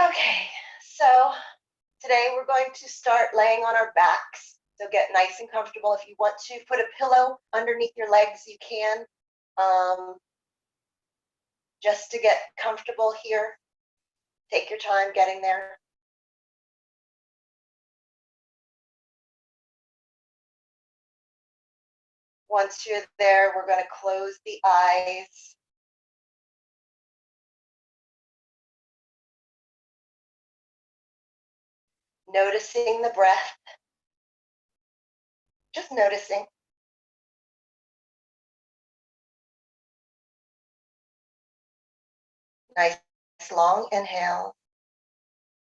Okay, so today we're going to start laying on our backs. So get nice and comfortable. If you want to put a pillow underneath your legs, you can. Just to get comfortable here. Take your time getting there. Once you're there, we're going to close the eyes. Noticing the breath. Just noticing. Nice long inhale.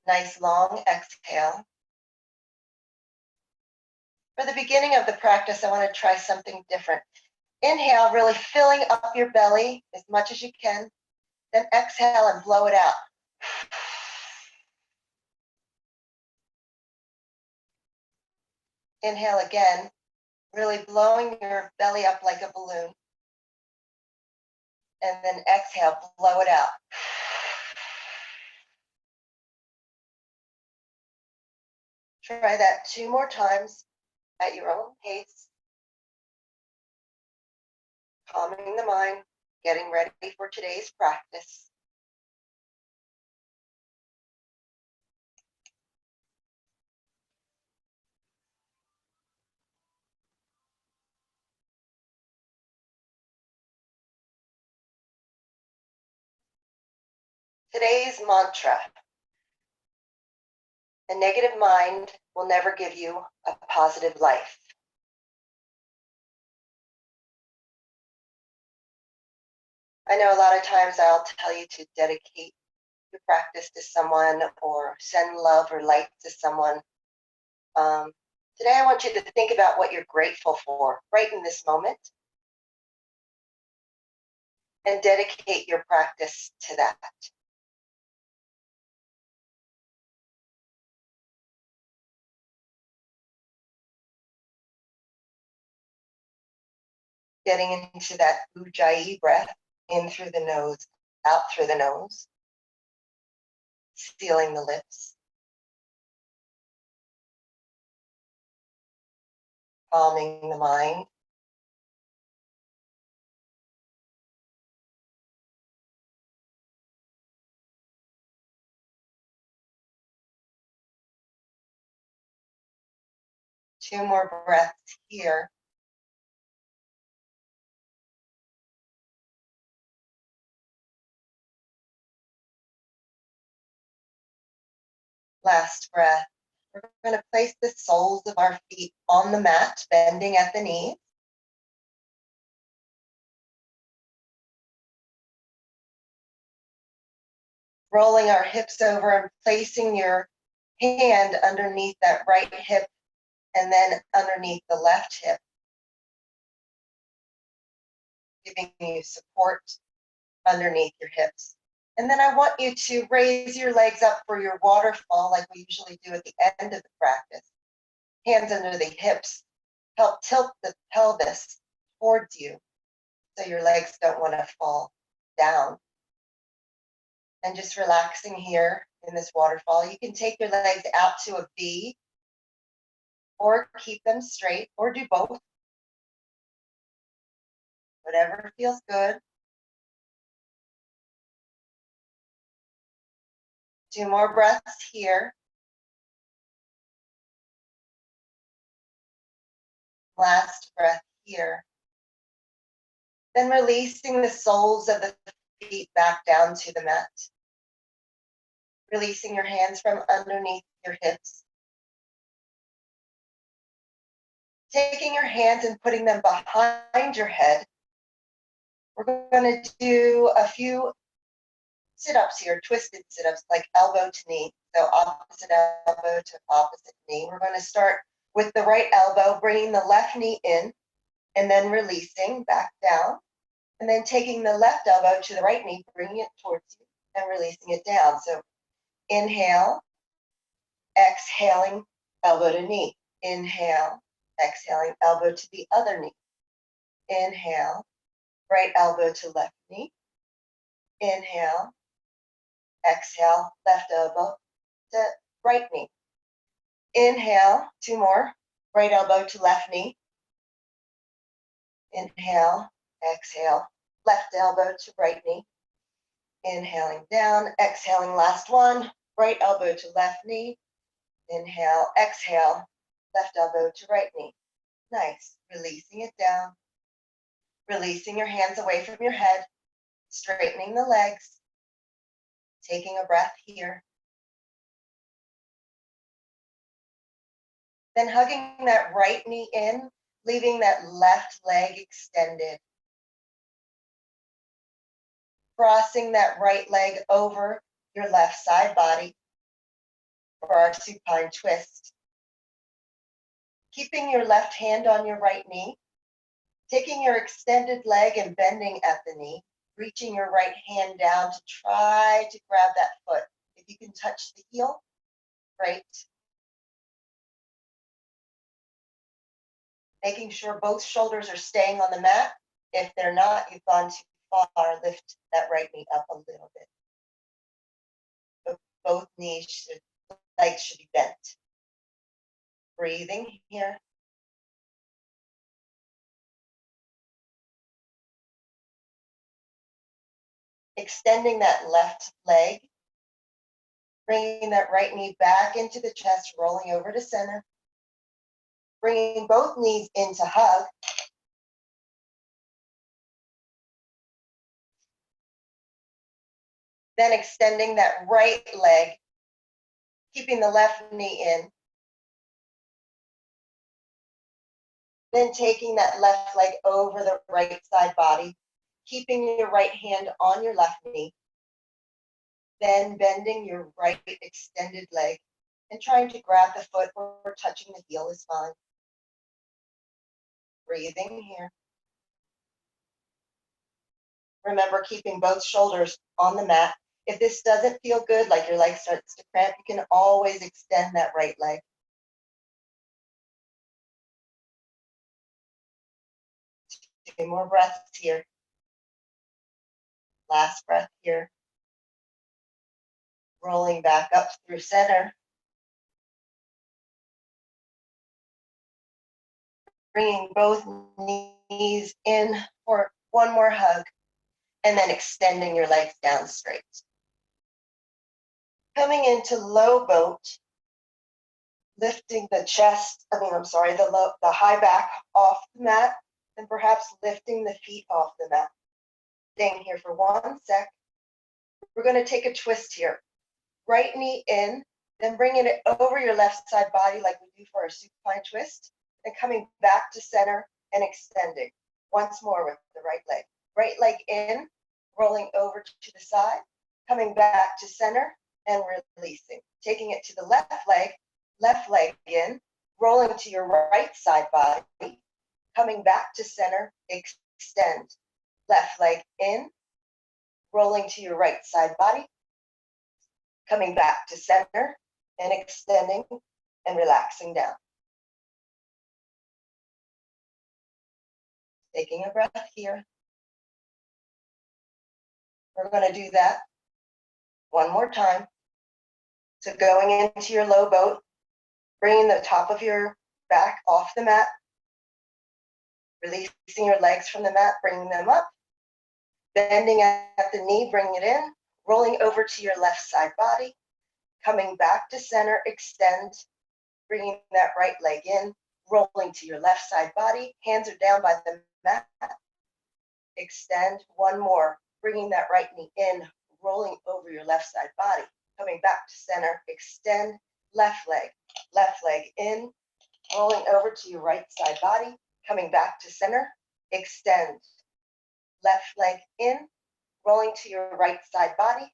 Nice long exhale. For the beginning of the practice, I want to try something different. Inhale, really filling up your belly as much as you can. Then exhale and blow it out. Inhale again, really blowing your belly up like a balloon. And then exhale, blow it out. Try that 2 more times at your own pace. Calming the mind, getting ready for today's practice. Today's mantra: a negative mind will never give you a positive life. I know a lot of times I'll tell you to dedicate your practice to someone or send love or light to someone. Today I want you to think about what you're grateful for right in this moment and dedicate your practice to that. Getting into that ujjayi breath, in through the nose, out through the nose, sealing the lips. Calming the mind. Two more breaths here. Last breath. We're going to place the soles of our feet on the mat, bending at the knees. Rolling our hips over and placing your hand underneath that right hip and then underneath the left hip, giving you support underneath your hips. And then I want you to raise your legs up for your waterfall like we usually do at the end of the practice. Hands under the hips, help tilt the pelvis towards you so your legs don't want to fall down. And just relaxing here in this waterfall. You can take your legs out to a V or keep them straight or do both. Whatever feels good. 2 more breaths here. Last breath here. Then releasing the soles of the feet back down to the mat. Releasing your hands from underneath your hips. Taking your hands and putting them behind your head. We're going to do a few sit-ups here, twisted sit-ups, like elbow to knee. So opposite elbow to opposite knee. We're going to start with the right elbow, bringing the left knee in, and then releasing back down. And then taking the left elbow to the right knee, bringing it towards you, and releasing it down. So inhale, exhaling, elbow to knee. Inhale, exhaling, elbow to the other knee. Inhale, right elbow to left knee. Inhale, Exhale, left elbow to right knee. Inhale, 2 more. Right elbow to left knee. Inhale, exhale, left elbow to right knee. Inhaling down, exhaling, last one. Right elbow to left knee. Inhale, exhale, left elbow to right knee. Nice. Releasing it down. Releasing your hands away from your head. Straightening the legs. Taking a breath here. Then hugging that right knee in, leaving that left leg extended. Crossing that right leg over your left side body for our supine twist. Keeping your left hand on your right knee, taking your extended leg and bending at the knee, reaching your right hand down to try to grab that foot. If you can touch the heel, great. Making sure both shoulders are staying on the mat. If they're not, you've gone too far. Lift that right knee up a little bit. But both legs should be bent. Breathing here. Extending that left leg. Bringing that right knee back into the chest, rolling over to center. Bringing both knees into hug. Then extending that right leg, keeping the left knee in. Then taking that left leg over the right side body, keeping your right hand on your left knee. Then bending your right extended leg and trying to grab the foot or touching the heel is fine. Breathing here. Remember, keeping both shoulders on the mat. If this doesn't feel good, like your leg starts to cramp, you can always extend that right leg. Two more breaths here. Last breath here. Rolling back up through center. Bringing both knees in for one more hug, and then extending your legs down straight. Coming into low boat, lifting the the high back off the mat, and perhaps lifting the feet off the mat. Staying here for 1 sec. We're going to take a twist here. Right knee in, then bringing it over your left side body like we do for our supine twist, and coming back to center and extending. Once more with the right leg. Right leg in, rolling over to the side, coming back to center and releasing. Taking it to the left leg in, rolling to your right side body, coming back to center, extend. Left leg in, rolling to your right side body, coming back to center and extending and relaxing down. Taking a breath here. We're going to do that one more time. So going into your low boat, bringing the top of your back off the mat, releasing your legs from the mat, bringing them up, bending at the knee, bringing it in, rolling over to your left side body, coming back to center, extend, bringing that right leg in, rolling to your left side body, hands are down by the mat, extend, one more, bringing that right knee in, rolling over your left side body, coming back to center, extend, left leg in, rolling over to your right side body, coming back to center, extend, left leg in, rolling to your right side body,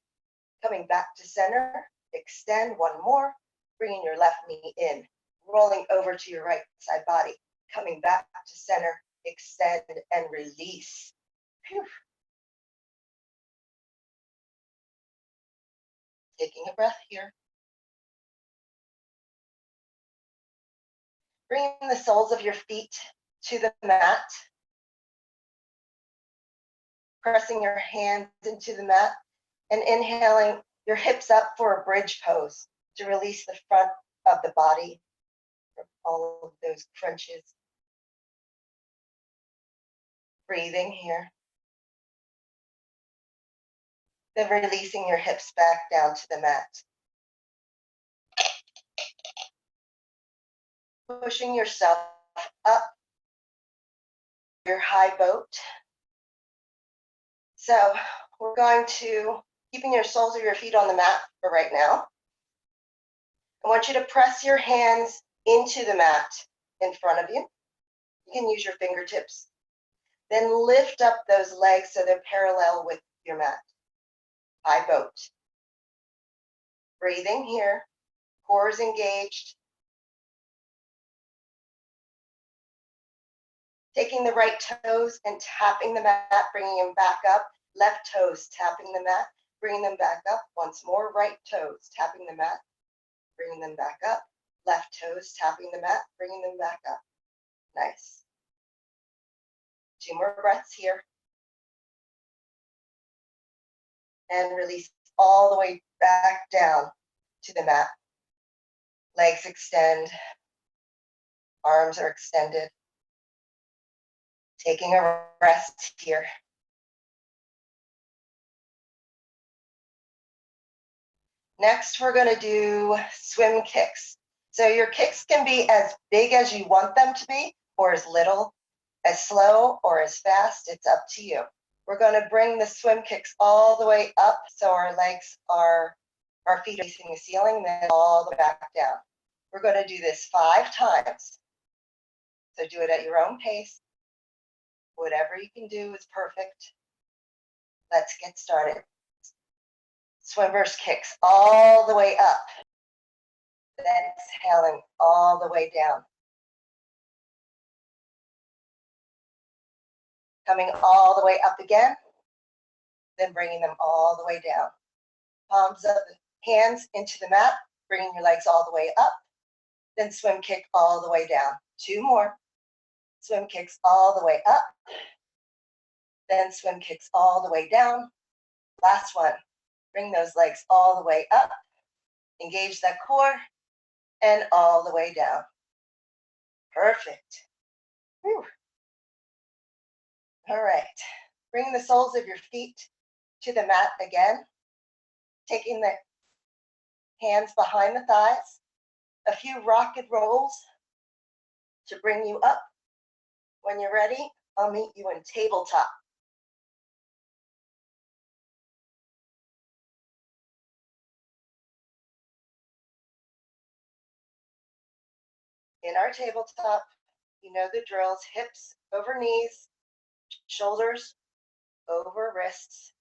coming back to center, extend, one more, bringing your left knee in, rolling over to your right side body, coming back to center, extend and release. Whew. Taking a breath here. Bringing the soles of your feet to the mat. Pressing your hands into the mat and inhaling your hips up for a bridge pose to release the front of the body from all of those crunches. Breathing here. Then releasing your hips back down to the mat. Pushing yourself up your high boat. So we're going to, keeping your soles of your feet on the mat for right now. I want you to press your hands into the mat in front of you. You can use your fingertips. Then lift up those legs so they're parallel with your mat. High boat. Breathing here. Core is engaged. Taking the right toes and tapping the mat, bringing them back up. Left toes tapping the mat, bringing them back up. Once more, right toes tapping the mat, bringing them back up. Left toes tapping the mat, bringing them back up. Nice. 2 more breaths here. And release all the way back down to the mat. Legs extend. Arms are extended. Taking a rest here. Next, we're going to do swim kicks. So your kicks can be as big as you want them to be, or as little, as slow, or as fast. It's up to you. We're going to bring the swim kicks all the way up so our legs are, our feet are facing the ceiling, then all the way back down. We're going to do this 5 times. So do it at your own pace. Whatever you can do is perfect. Let's get started. Swimmer's kicks all the way up. Then exhaling all the way down. Coming all the way up again. Then bringing them all the way down. Palms of the hands into the mat, bringing your legs all the way up. Then swim kick all the way down. 2 more. Swim kicks all the way up. Then swim kicks all the way down. Last one. Bring those legs all the way up. Engage that core. And all the way down. Perfect. Whew. All right. Bring the soles of your feet to the mat again. Taking the hands behind the thighs. A few rocket rolls to bring you up. When you're ready, I'll meet you in tabletop. In our tabletop, you know the drills: hips over knees, shoulders over wrists,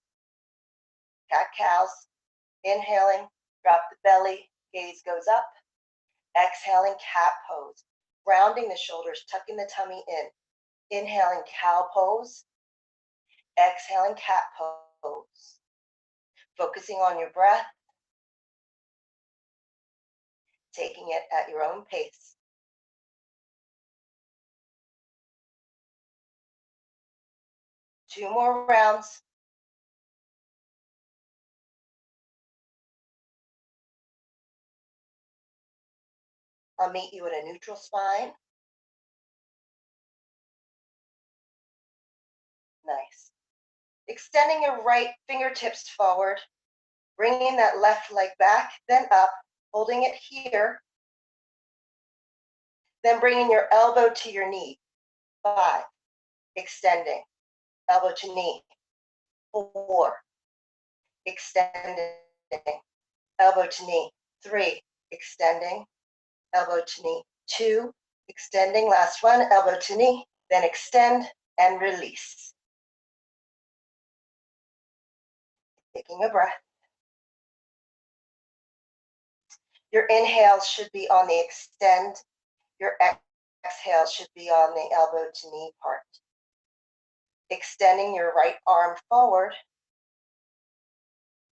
cat-cows. Inhaling, drop the belly, gaze goes up. Exhaling, cat pose, rounding the shoulders, tucking the tummy in. Inhaling, cow pose. Exhaling, cat pose. Focusing on your breath, taking it at your own pace. Two more rounds. I'll meet you at a neutral spine. Nice. Extending your right fingertips forward, bringing that left leg back, then up, holding it here. Then bringing your elbow to your knee. 5, extending, elbow to knee. 4, extending, elbow to knee. 3, extending, elbow to knee. 2, extending, last one, elbow to knee, then extend and release. Taking a breath. Your inhales should be on the extend. Your exhale should be on the elbow to knee part. Extending your right arm forward.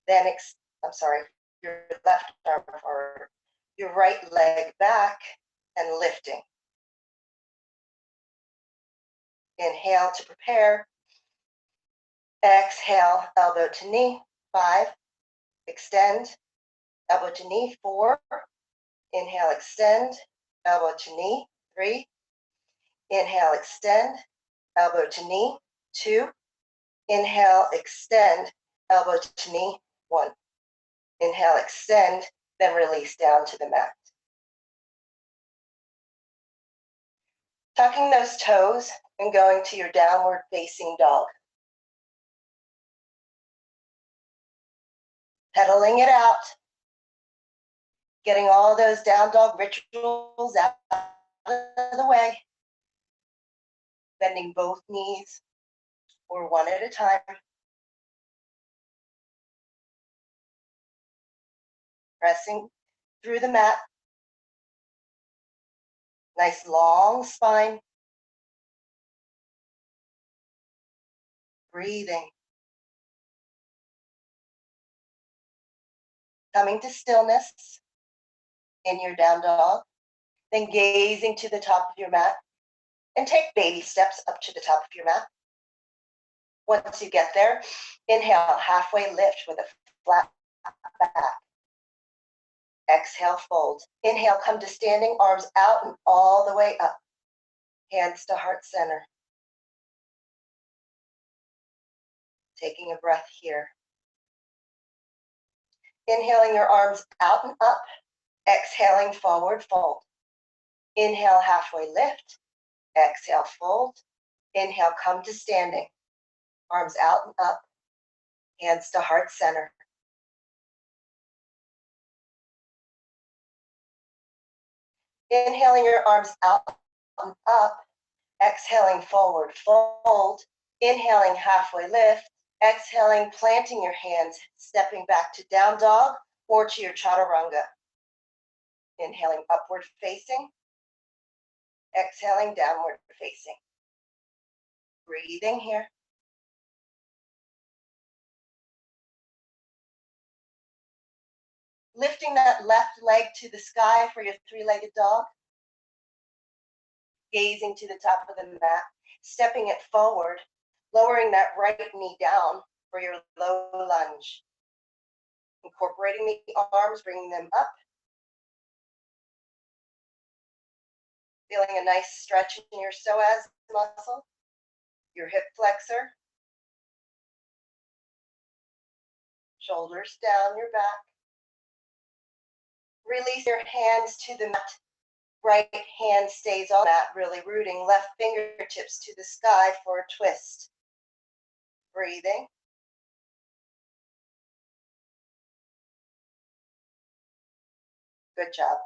Then, your left arm forward. Your right leg back and lifting. Inhale to prepare. Exhale, elbow to knee. 5, extend, elbow to knee, 4. Inhale, extend, elbow to knee, 3. Inhale, extend, elbow to knee, 2. Inhale, extend, elbow to knee, 1. Inhale, extend, then release down to the mat. Tucking those toes and going to your downward facing dog. Pedaling it out, getting all those down dog rituals out of the way, bending both knees or one at a time. Pressing through the mat. Nice long spine. Breathing. Coming to stillness in your down dog. Then gazing to the top of your mat. And take baby steps up to the top of your mat. Once you get there, inhale, halfway lift with a flat back. Exhale, fold. Inhale, come to standing, arms out and all the way up. Hands to heart center. Taking a breath here. Inhaling your arms out and up. Exhaling, forward fold. Inhale, halfway lift. Exhale, fold. Inhale, come to standing. Arms out and up. Hands to heart center. Inhaling your arms out and up. Exhaling, forward fold. Inhaling, halfway lift. Exhaling, planting your hands, stepping back to down dog or to your chaturanga. Inhaling, upward facing. Exhaling, downward facing. Breathing here. Lifting that left leg to the sky for your three-legged dog. Gazing to the top of the mat, stepping it forward, lowering that right knee down for your low lunge. Incorporating the arms, bringing them up. Feeling a nice stretch in your psoas muscle, your hip flexor. Shoulders down your back. Release your hands to the mat. Right hand stays on that, really rooting. Left fingertips to the sky for a twist. Breathing. Good job.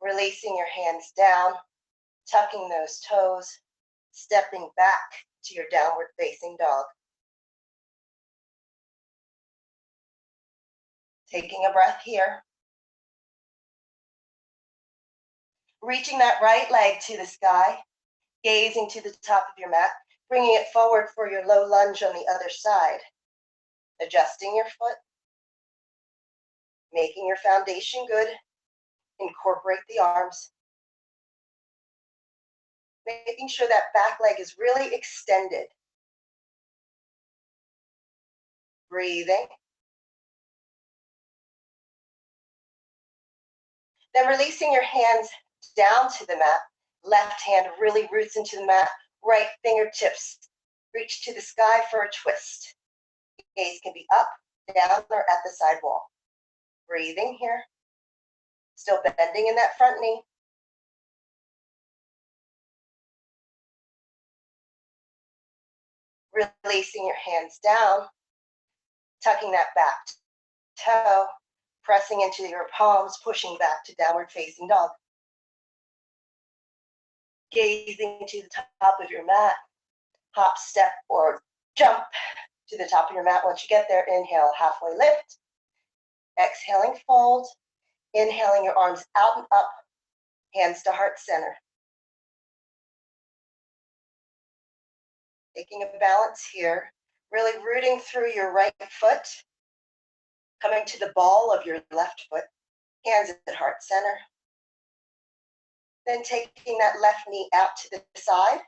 Releasing your hands down, tucking those toes, stepping back to your downward facing dog. Taking a breath here. Reaching that right leg to the sky, gazing to the top of your mat, bringing it forward for your low lunge on the other side. Adjusting your foot, making your foundation good. Incorporate the arms. Making sure that back leg is really extended. Breathing. Then releasing your hands down to the mat. Left hand really roots into the mat. Right fingertips reach to the sky for a twist. Gaze can be up, down, or at the side wall. Breathing here. Still bending in that front knee. Releasing your hands down. Tucking that back toe. Pressing into your palms, pushing back to downward facing dog. Gazing to the top of your mat. Hop, step, or jump to the top of your mat. Once you get there, inhale, halfway lift. Exhaling, fold. Inhaling your arms out and up, hands to heart center. Taking a balance here, really rooting through your right foot, coming to the ball of your left foot, hands at heart center. Then taking that left knee out to the side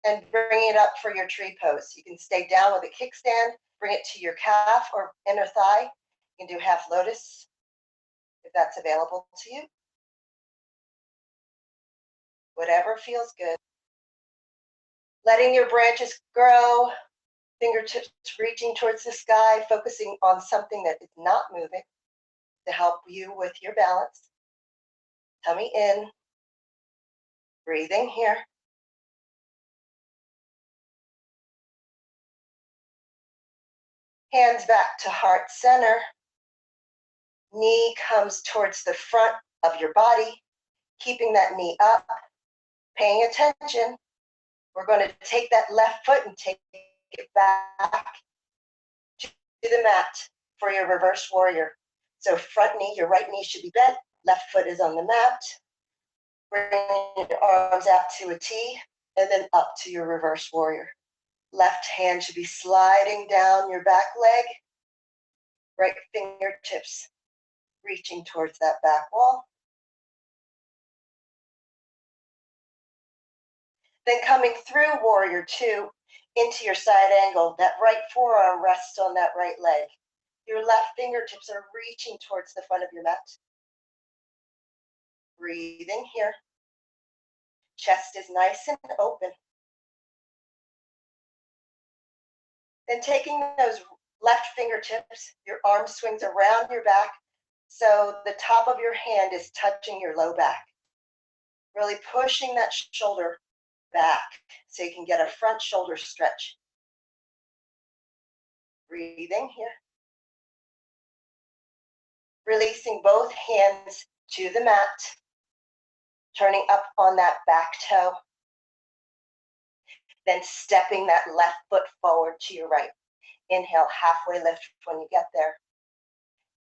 and bringing it up for your tree pose. You can stay down with a kickstand Bring it to your calf or inner thigh. You can do half lotus if that's available to you. Whatever feels good. Letting your branches grow, fingertips reaching towards the sky, focusing on something that is not moving to help you with your balance. Tummy in, breathing here. Hands back to heart center. Knee comes towards the front of your body, keeping that knee up, paying attention. We're going to take that left foot and take it back to the mat for your reverse warrior. So front knee, your right knee should be bent, left foot is on the mat. Bring your arms out to a T and then up to your reverse warrior. Left hand should be sliding down your back leg, right fingertips reaching towards that back wall. Then coming through warrior two into your side angle, that right forearm rests on that right leg. Your left fingertips are reaching towards the front of your mat. Breathing here. Chest is nice and open. Then taking those left fingertips, your arm swings around your back so the top of your hand is touching your low back. Really pushing that shoulder back so you can get a front shoulder stretch. Breathing here. Releasing both hands to the mat, turning up on that back toe, then stepping that left foot forward to your right. Inhale, halfway lift when you get there.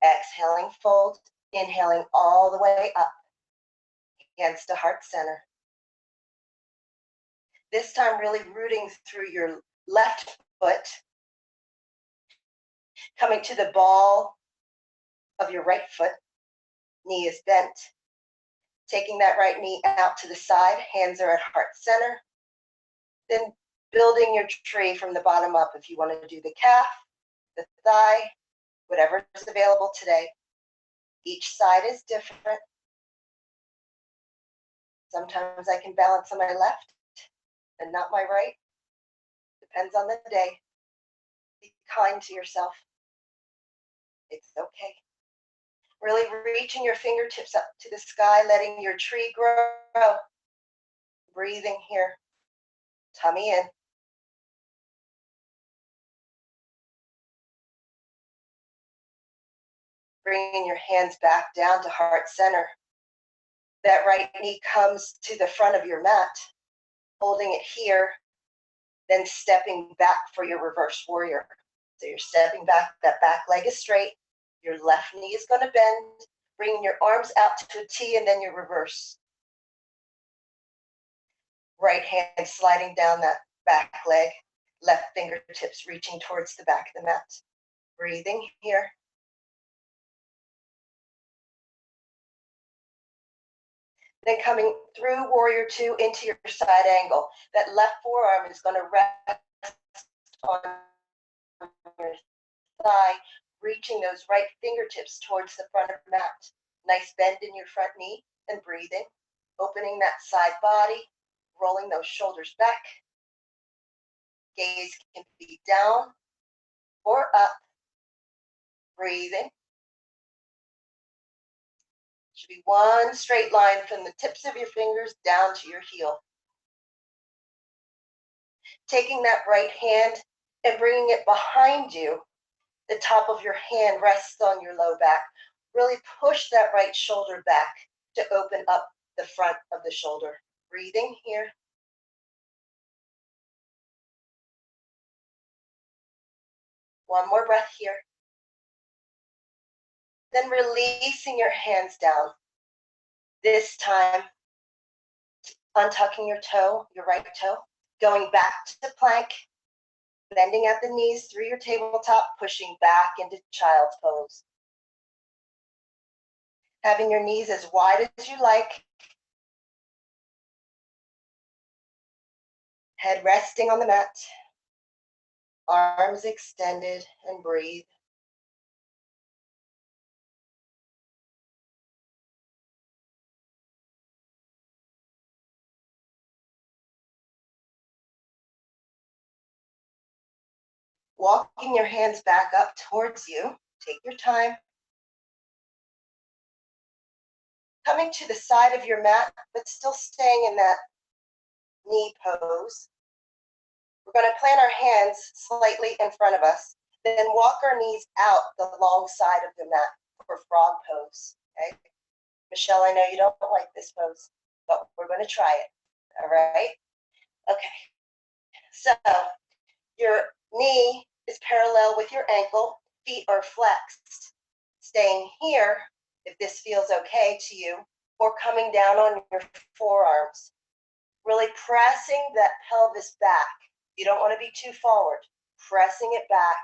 Exhaling, fold. Inhaling all the way up. Hands to heart center. This time really rooting through your left foot, coming to the ball of your right foot. Knee is bent. Taking that right knee out to the side, hands are at heart center. Then building your tree from the bottom up if you want to do the calf, the thigh, whatever is available today. Each side is different. Sometimes I can balance on my left and not my right. Depends on the day. Be kind to yourself. It's okay. Really reaching your fingertips up to the sky, letting your tree grow. Breathing here. Tummy in. Bringing your hands back down to heart center. That right knee comes to the front of your mat, holding it here, then stepping back for your reverse warrior. So you're stepping back, that back leg is straight, your left knee is going to bend, bringing your arms out to a T and then your reverse. Right hand sliding down that back leg, left fingertips reaching towards the back of the mat. Breathing here. Then coming through warrior two into your side angle. That left forearm is going to rest on your thigh, reaching those right fingertips towards the front of the mat. Nice bend in your front knee and breathing. Opening that side body, rolling those shoulders back. Gaze can be down or up. Breathing. Should be one straight line from the tips of your fingers down to your heel. Taking that right hand and bringing it behind you. The top of your hand rests on your low back. Really push that right shoulder back to open up the front of the shoulder. Breathing here. One more breath here. Then releasing your hands down. This time, untucking your toe, your right toe, going back to plank, bending at the knees through your tabletop, pushing back into child's pose. Having your knees as wide as you like. Head resting on the mat. Arms extended, and breathe. Walking your hands back up towards you. Take your time. Coming to the side of your mat, but still staying in that knee pose. We're going to plant our hands slightly in front of us, then walk our knees out the long side of the mat for frog pose. Okay, Michelle, I know you don't like this pose, but we're going to try it. All right. Okay. So your knee is parallel with your ankle, feet are flexed. Staying here, if this feels okay to you, or coming down on your forearms. Really pressing that pelvis back. You don't want to be too forward. Pressing it back.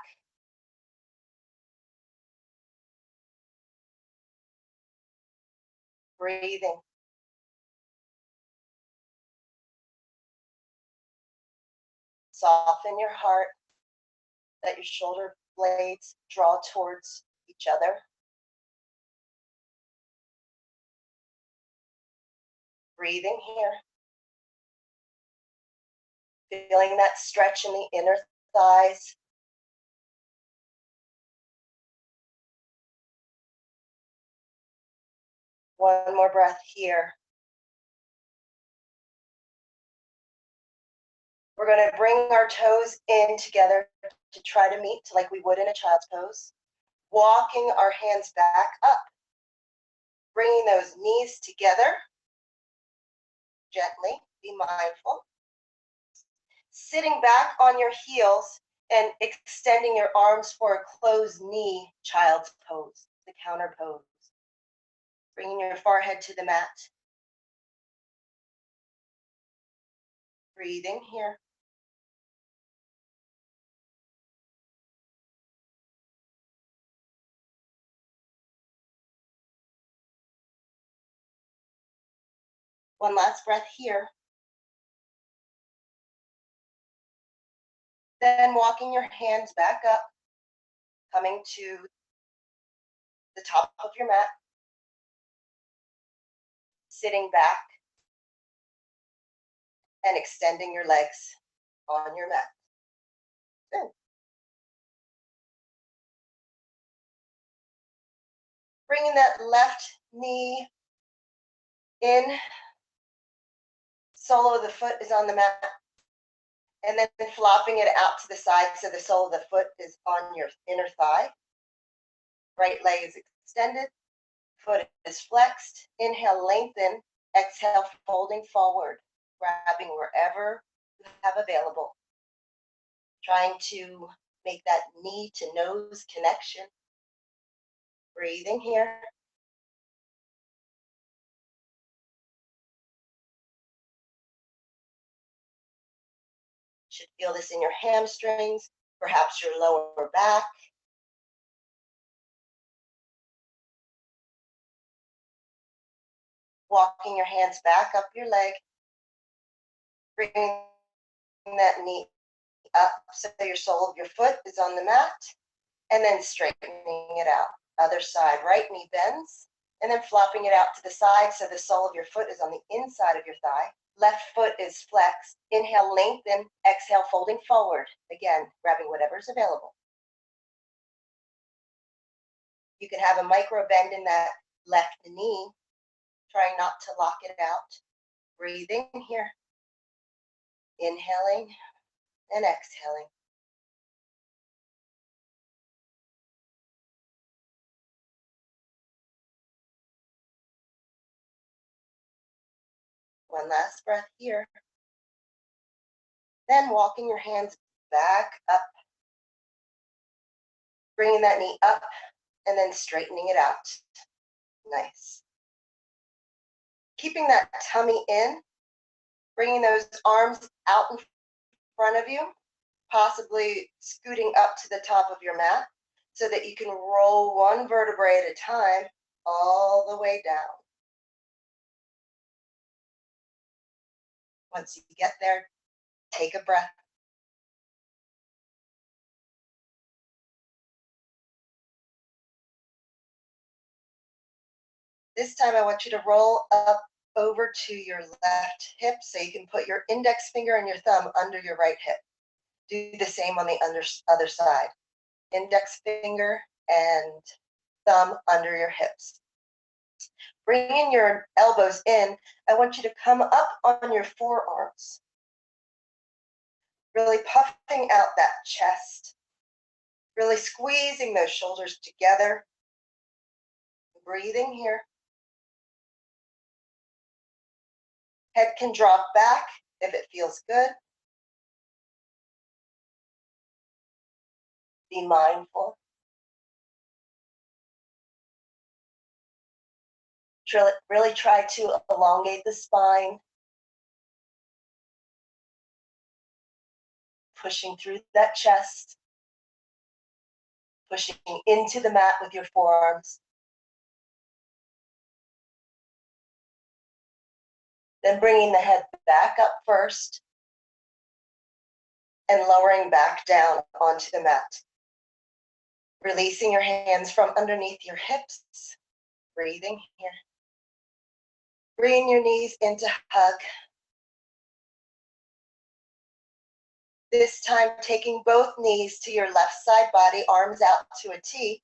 Breathing. Soften your heart. Let your shoulder blades draw towards each other. Breathing here. Feeling that stretch in the inner thighs. One more breath here. We're going to bring our toes in together to try to meet like we would in a child's pose. Walking our hands back up. Bringing those knees together. Gently, be mindful. Sitting back on your heels and extending your arms for a closed knee child's pose, the counter pose. Bringing your forehead to the mat. Breathing here. One last breath here. Then walking your hands back up, coming to the top of your mat. Sitting back and extending your legs on your mat. Good. Bringing that left knee in. Sole of the foot is on the mat. And then flopping it out to the side so the sole of the foot is on your inner thigh. Right leg is extended. Foot is flexed. Inhale, lengthen. Exhale, folding forward. Grabbing wherever you have available. Trying to make that knee to nose connection. Breathing here. Should feel this in your hamstrings, perhaps your lower back. Walking your hands back up your leg. Bringing that knee up so your sole of your foot is on the mat. And then straightening it out. Other side, right knee bends. And then flopping it out to the side so the sole of your foot is on the inside of your thigh. Left foot is flexed. Inhale, lengthen. Exhale, folding forward. Again, grabbing whatever's available. You can have a micro bend in that left knee. Trying not to lock it out. Breathing here. Inhaling and exhaling. One last breath here. Then walking your hands back up. Bringing that knee up and then straightening it out. Nice. Keeping that tummy in. Bringing those arms out in front of you. Possibly scooting up to the top of your mat so that you can roll one vertebrae at a time all the way down. Once you get there, take a breath. This time I want you to roll up over to your left hip so you can put your index finger and your thumb under your right hip. Do the same on the other side. Index finger and thumb under your hips. Bringing your elbows in, I want you to come up on your forearms. Really puffing out that chest. Really squeezing those shoulders together. Breathing here. Head can drop back if it feels good. Be mindful. Really try to elongate the spine. Pushing through that chest. Pushing into the mat with your forearms. Then bringing the head back up first and lowering back down onto the mat. Releasing your hands from underneath your hips. Breathing here. Bring your knees into hug. This time taking both knees to your left side body, arms out to a T.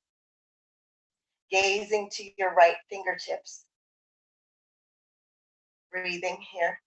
Gazing to your right fingertips. Breathing here.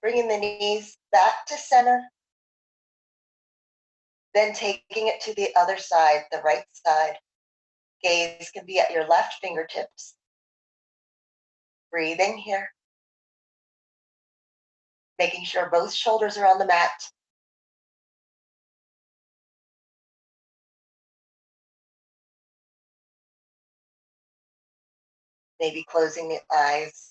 Bringing the knees back to center. Then taking it to the other side, the right side. Gaze can be at your left fingertips. Breathing here. Making sure both shoulders are on the mat. Maybe closing the eyes.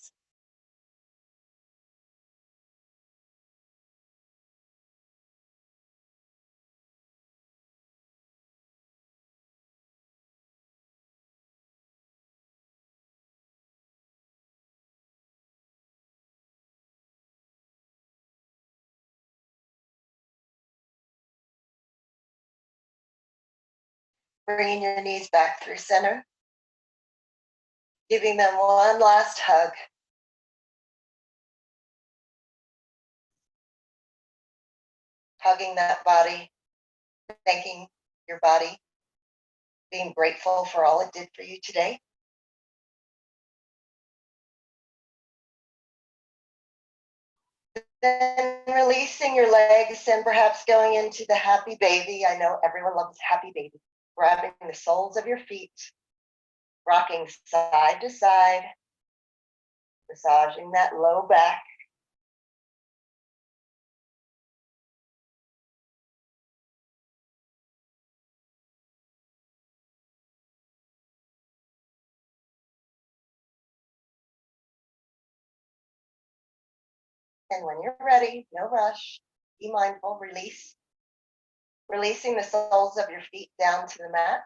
Bringing your knees back through center. Giving them one last hug. Hugging that body. Thanking your body. Being grateful for all it did for you today. Then releasing your legs and perhaps going into the happy baby. I know everyone loves happy baby. Grabbing the soles of your feet, rocking side to side, massaging that low back. And when you're ready, no rush, be mindful, release. Releasing the soles of your feet down to the mat.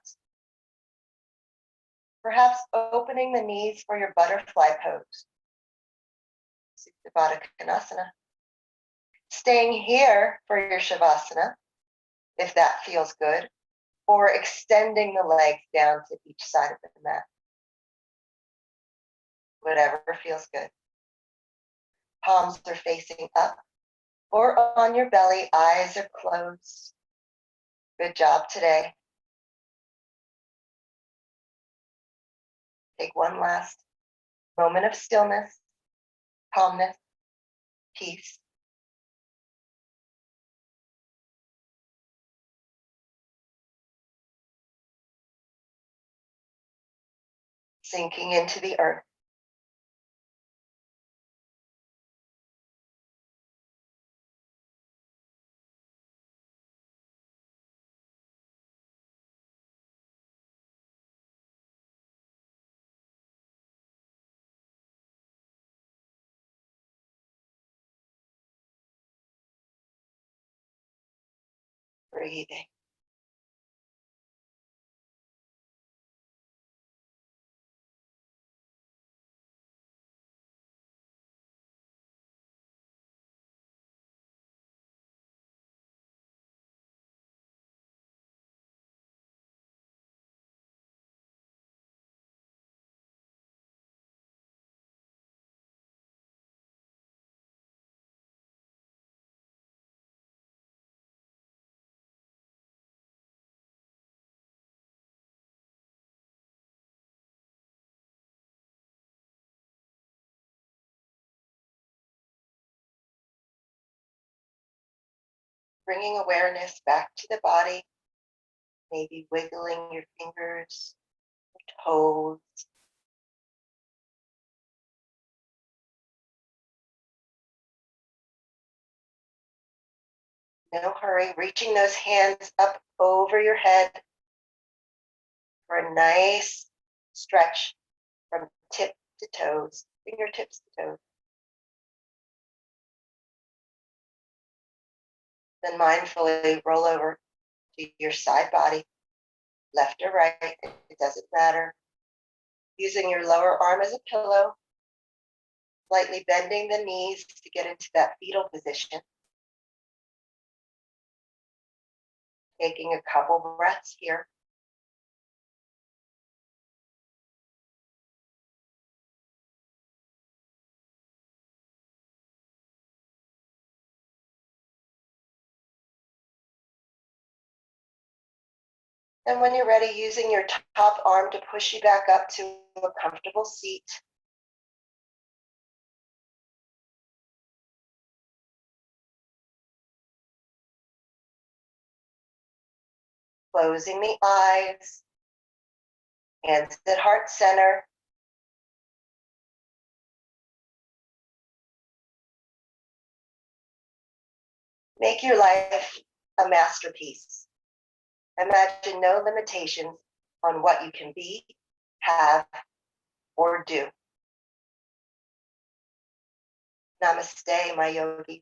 Perhaps opening the knees for your butterfly pose. Supta Konasana. Staying here for your Shavasana, if that feels good, or extending the legs down to each side of the mat. Whatever feels good. Palms are facing up or on your belly, eyes are closed. Good job today. Take one last moment of stillness, calmness, peace. Sinking into the earth. breathing. Bringing awareness back to the body, maybe wiggling your fingers, your toes. No hurry, reaching those hands up over your head for a nice stretch from tip to toes, fingertips to toes. Then mindfully roll over to your side body, left or right, it doesn't matter. Using your lower arm as a pillow, slightly bending the knees to get into that fetal position. Taking a couple breaths here. And when you're ready, using your top arm to push you back up to a comfortable seat. Closing the eyes, hands at heart center. Make your life a masterpiece. Imagine no limitations on what you can be, have, or do. Namaste, my yogis.